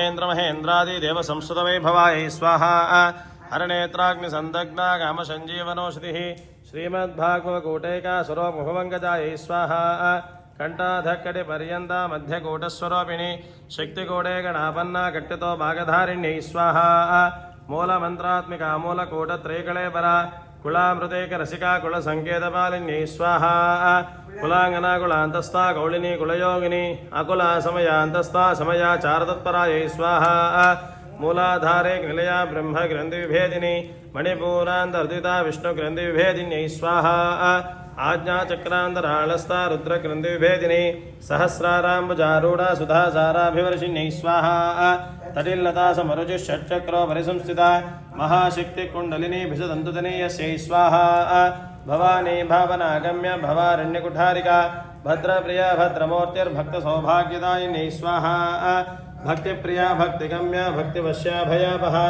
महेन्द्रादिदेव संस्कृतवैभवायै स्वाहा हरनेत्राग्निसन्दग्ना कामसञ्जीवनौषधिः श्रीमद्भागवतकूटैका स्वरूपमुखवङ्गजायै स्वाहा कंठाधक्कटिपर्यन्ता मध्यकूटस्वरूपिणी शक्तिकूटे गणापन्ना कट्टितो भागधारिण्यै स्वाहा मूलमन्त्रात्मिका मूलकूटत्रैकलेपरा कुलामृतेकरसिका कुलसङ्केतपालिन्यै स्वाहा कुलाङ्गना कुलान्तस्था कौलिनी कुलयोगिनी अकुला समयान्तस्था समयाचारतत्परायै स्वाहा मूलाधारे निलया ब्रह्मग्रन्थिविभेदिनी मणिपूरान्तर्दिता विष्णुग्रन्थिविभेदिन्यै स्वाहा आज्ञाचक्रान्तराळस्था रुद्रग्रन्थिविभेदिनी सहस्राराम्बुजारूढा सुधासाराभिवर्षिण्यै स्वाहा तटिल्लता समरुचिः षट्चक्रो परिसंस्थिता महाशक्तिकुण्डलिनी भिषदन्तुतनीयस्यै स्वाहा भवानी भावनागम्य भवारण्यकुठारिका भद्रप्रिया भद्रमूर्तिर्भक्तसौभाग्यदायिनी स्वाहा भक्तिप्रिया भक्तिगम्या भक्तिवश्या भयापहा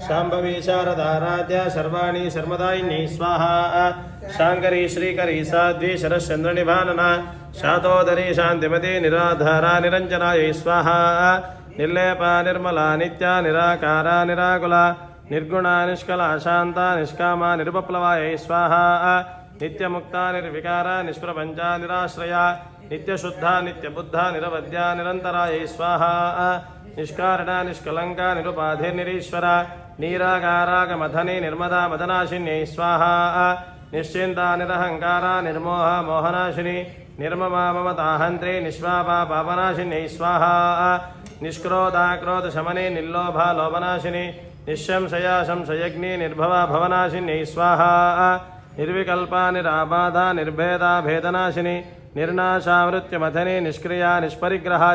शाम्भवी शारदाराध्या शर्वाणी शर्मदायिनी स्वाहा शाङ्करी श्रीकरी साध्वी शरश्चन्द्रनिभानना शातोदरी शान्तिमती निराधारा निरञ्जनायै स्वाहा निर्लेपा निर्मला नित्या निराकारा निराकुला निर्गुणा निष्कला शान्ता निष्कामा निरुपप्लवायै स्वाहा नित्यमुक्ता निर्विकारा निष्प्रपञ्चा निराश्रया नित्यशुद्धा नित्यबुद्धा निरवद्या निरन्तरायै स्वाहा निष्कारणा निष्कलङ्का निरुपाधिर्निरीश्वरा नीराकारागमथनी निर्मदा मदनाशिन्यै स्वाहा निश्चिन्ता निरहङ्कारा निर्मोहा मोहनाशिनी निर्ममा ममताहन्त्री निष्पापा पापनाशिन्यै स्वाहा निष्क्रोधा क्रोधशमनी निर्लोभा लोभनाशिनी निःशंशया संशयग्नि निर्भवा भवनाशिन्यै स्वाहा निर्विकल्पा निराबाधा निर्भेदा भेदनाशिनी निर्नाशा मृत्युमथनी निष्क्रिया निष्परिग्रहा